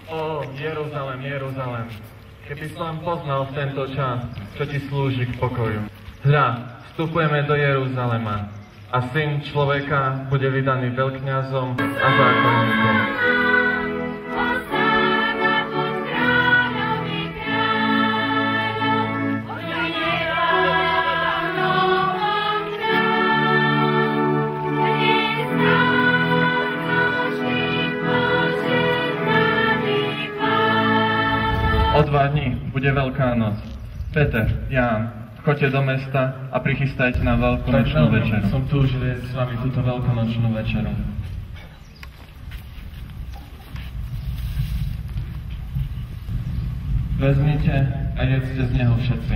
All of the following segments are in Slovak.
Ó, Jeruzalém, Jeruzalém, keby som poznal v tento čas, čo ti slúži k pokoju. Hľa, vstupujeme do Jeruzalema a Syn človeka bude vydaný veľkňazom a zákonníkom. O 2 dní bude Veľká noc. Peter, Ján, choďte do mesta a prichystajte na veľkonočnú večeru. Som túžil jesť s vami túto veľkonočnú večeru. Vezmite a jedzte z neho všetci.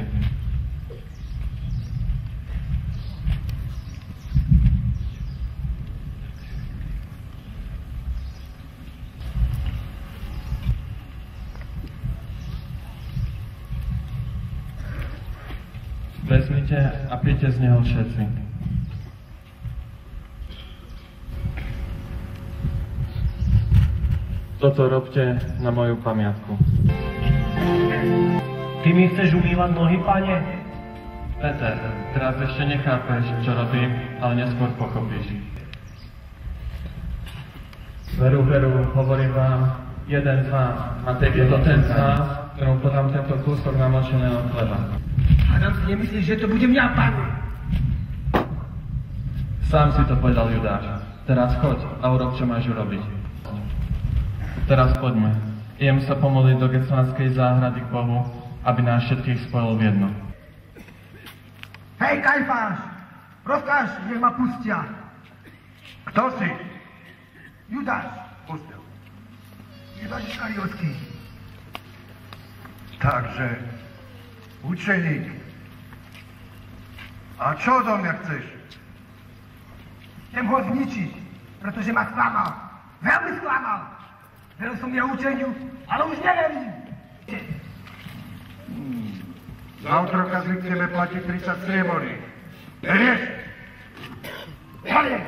Vezmite a pijte z neho všetci. Toto robte na moju pamiatku. Ty mi chceš umývať nohy, pane? Peter, teraz ešte nechápeš, čo robím, ale neskôr pochopíš. Veru, hovorím vám, jeden z vás, a je to ten z vás, ktorom podám tento kúsok namočeného chleba. Adam, si nemyslíš, že to budem ja, pane? Sám si to povedal, Judáš. Teraz choď a urob, čo máš urobiť. Teraz poďme. Idem sa pomodliť do Getsemanskej záhrady k Bohu, aby nás všetkých spojil v jedno. Hej, Kajfáš! Rozkáž, nech ma pustia. Kto si? Judáš. Pustil. Judáš Iskariotský. Takže, učeník. A čo do mňa chceš? Chcem ho zničiť, pretože ma sklamal. Veľmi sklamal. Veril som jeho učeniu, ale už neverím. Za otroka zvykneme platiť 30 strieborí. Berieš? Beriem.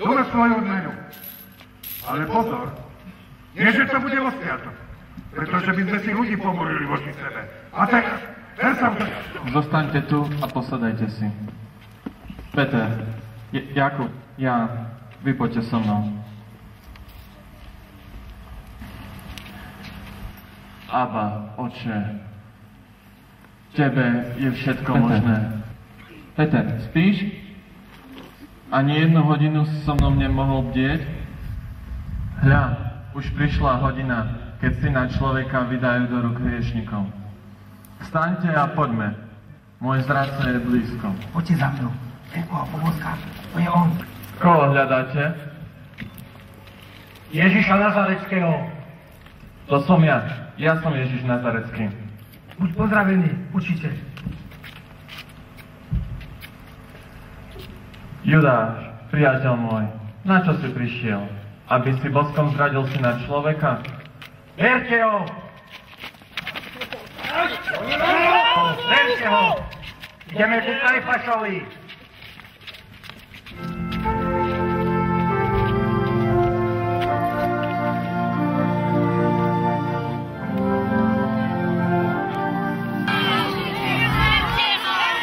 Tu máš svoju odmenu. Ale pozor, nie že to bude vo sviatok, pretože by sme si ľudí pomorili voči sebe. A teraz, ten sa už... Zostaňte tu a posadajte si. Peter, Jakub, Ján, vy poďte so mnou. Abba, Oče, tebe je všetko možné. Peter, spíš? Ani 1 hodinu si so mnou nemohol bdieť? Hľa, už prišla hodina, keď Syna človeka vydajú do rúk hriešnikov. Vstaňte a poďme. Môj zradca je blízko. Poďte za mnou. Ten, koho pomôcka, to je on. Koho hľadáte? Ježiša Nazareckého. To som ja. Ja som Ježiš Nazarecký. Buď pozdravený, učiteľ. Judáš, priateľ môj, na čo si prišiel? Aby si boskom zradil Syna človeka? Verte ho! Verte ho! Ideme ku Kajfašovi!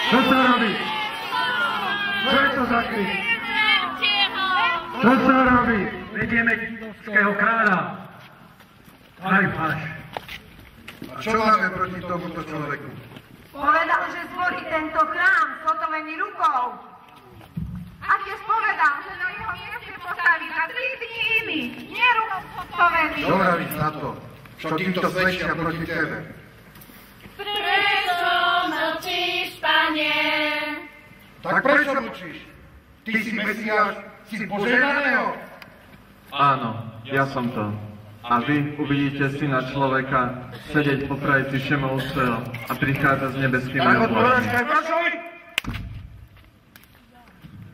Čo sa robí? Čo je to za krik? Čo sa robí? Vedieme židovského kráľa. Kajfáš. A čo máme proti tomuto človeku? Povedal, že zborí tento chrám s hotovený rukou. A tiež povedal, že na jeho mieste postaví za 3 dní iný, nie rukou hotovený. Čo vravíš na to? Čo týmto svedčia proti tebe? Prečo mlčíš, pane? Tak prečo mlčíš? Ty si Mesiáš, si požehnaného? Áno, ja som to. A vy uvidíte Syna človeka sedieť po pravici Všemovúceho a prichádzať s nebeskými oblohami.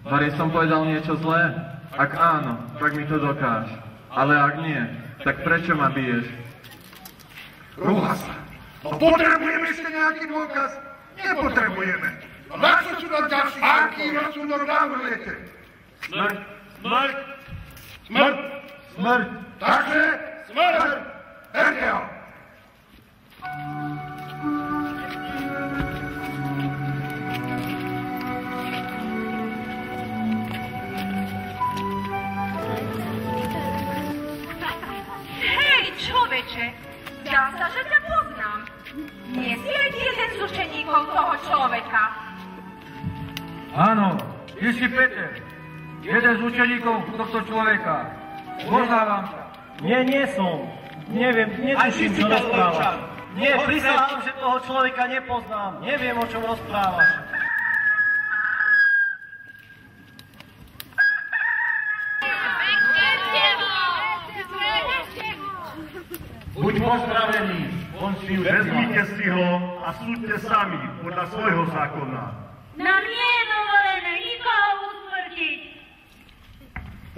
Vari som povedal niečo zlé? Ak áno, tak mi to dokáž. Ale ak nie, tak prečo ma biješ? Rúha sa. No potrebujeme ešte nejaký dôkaz? Nepotrebujeme. Na čo sú nám ďalší? Aký rozsudok navrhujete? Smrť! Smrt! Smrt! Takže? Smrt! Berte ho! Hej, človeče, zdá sa, že ťa poznám. Nie si aj jeden z učeníkov toho človeka. Áno, ty si Peter, jeden z učeníkov tohto človeka. Poznávam ťa. Nie som. Neviem, netuším, čo rozprávaš. Nie, prisahám, že toho človeka nepoznám. Neviem, o čom rozprávaš. Buď pozdravený, vezmite si ho a súďte sami podľa svojho zákona. Nám nie je dovolené nikoho usmrtiť.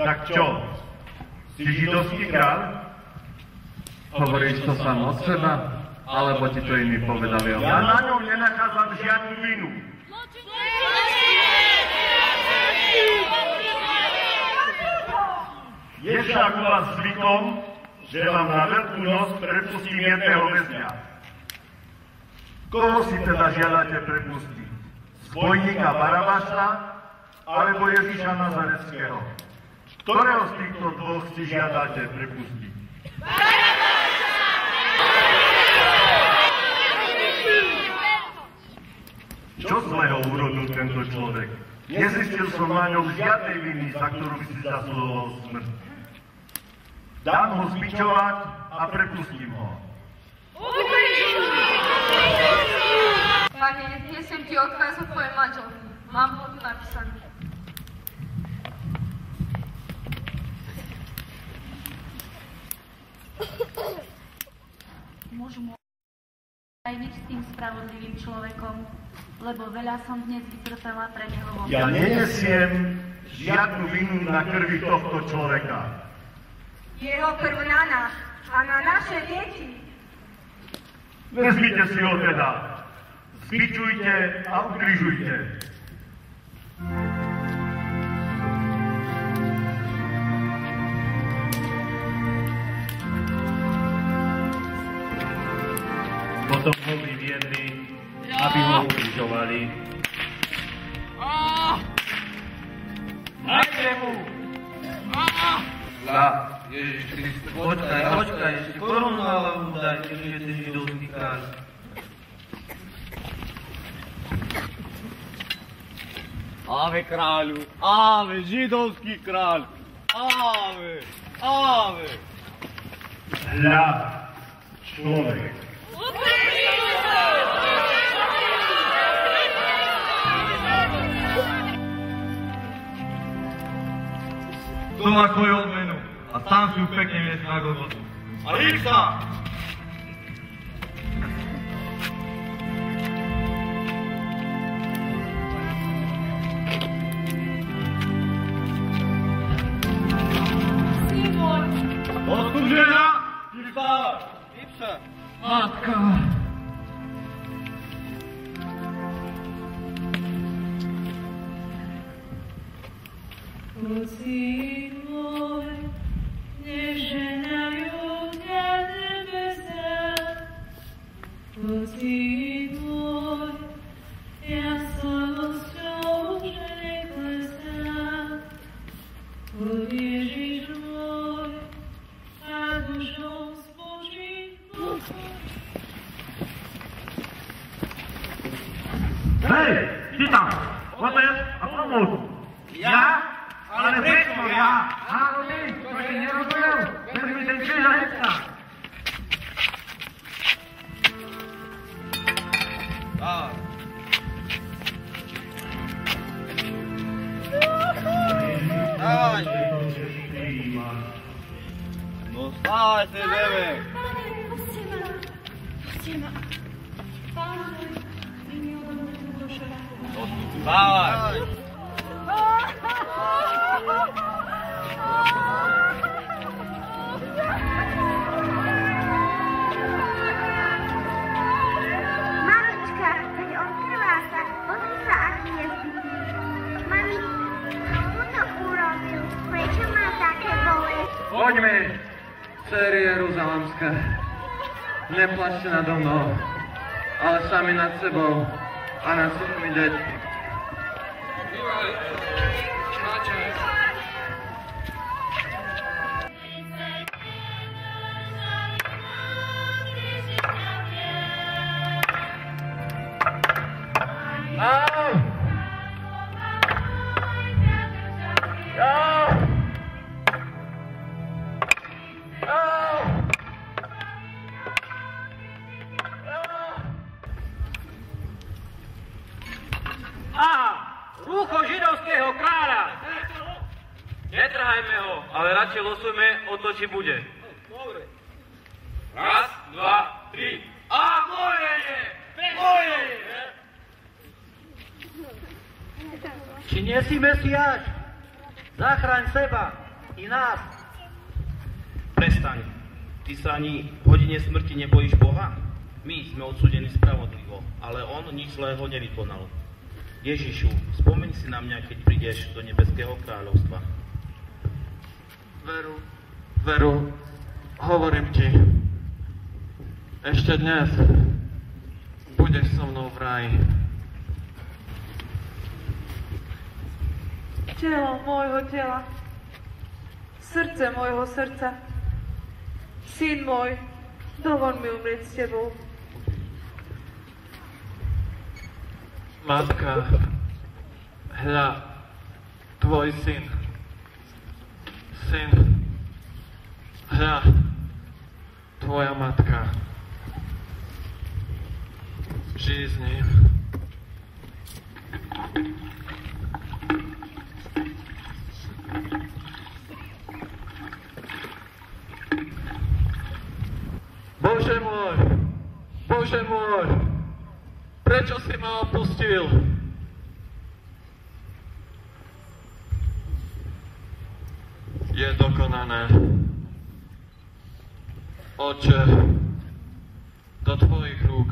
Tak čo? Si židovský kráľ? Hovoríš to sám od seba, alebo ti to iní povedali o Ja mňa? na ňom nenachádzam žiadnu vinu. Je však u vás zvykom, že vám na Veľkú noc prepustím jedného väzňa. Koho si teda žiadate prepustiť? Zbojníka Barabáša alebo Ježiša Nazareckého? Ktorého z týchto dvoch si žiadate prepustiť? Čo zlého urobil tento človek? Nezistil som na ňom žiadnej viny, za ktorú by si zasluhoval smrť. Dám ho zbičovať a prepustím ho. Pane, nesem ti odkaz o tvojej manželky. Mám ho tu napísaný. Môžu mu aj nič s tým spravodlivým človekom, lebo veľa som dnes vytrpela pre neho. Ja nenesiem žiadnu vinu na krvi tohto človeka. Jeho krv na nás a na naše deti. Vezmite si ho teda. Zbičujte a ukrižujte. Potom ho vyviedli, aby ho ukrižovali. Dajte mu! Ježiš Kristus, počkaj, ešte korunu ale udajte, že je ten židovský kráľ. Ave kráľu, ave, židovský kráľ, ave, ave. Hľa, človek. To má tvoju odmenu a sám si ju pekne vieš na Golgotu. A ich sa! Odkud žena? Ty vstávaš. Typ sa. Matka! Syn môj, neženajú ťa nebesa. Syn môj, ja slavosťou preklesám. Ježiš môj, a dušou spočinku. Hej, ty tam, otec a pomôž. Ja? Ale prečo ja? Áno, ty, to si nerozumel. Vezmi ten kríž a hneď sa. Dávaj. No stávaj z tej zeme. Pane, pusti ma. Pán môj, ty mi odobri tú dušu. Dávaj. Mamička, veď on krváca, pozri sa, aký je zbytý. Mami, komu to urobil? Prečo má také bolesti? Poďme. Céry Jeruzalemské, neplačte nado mnou, ale sami nad sebou a nad svojimi deťmi. Rúcho židovského kráľa! Netrhajme ho, ale radšej losujme o to, či bude. Raz, dva, tri. A moje je! Moje je! Či nie si Mesiáš? Zachraň seba i nás. Prestaň. Ty sa ani v hodine smrti nebojíš Boha? My sme odsúdení spravodlivo, ale on nič zlého nevykonal. Ježišu, spomeň si na mňa, keď prídeš do nebeského kráľovstva. Veru, hovorím ti, ešte dnes budeš so mnou v ráji. Telo môjho tela, srdce môjho srdca, syn môj, dovol mi umrieť s tebou. Matka, hľa, tvoj syn. Syn, hľa, tvoja matka. Žij s ním. Bože môj, prečo si ma opustil? Je dokonané. Oče, do tvojich rúk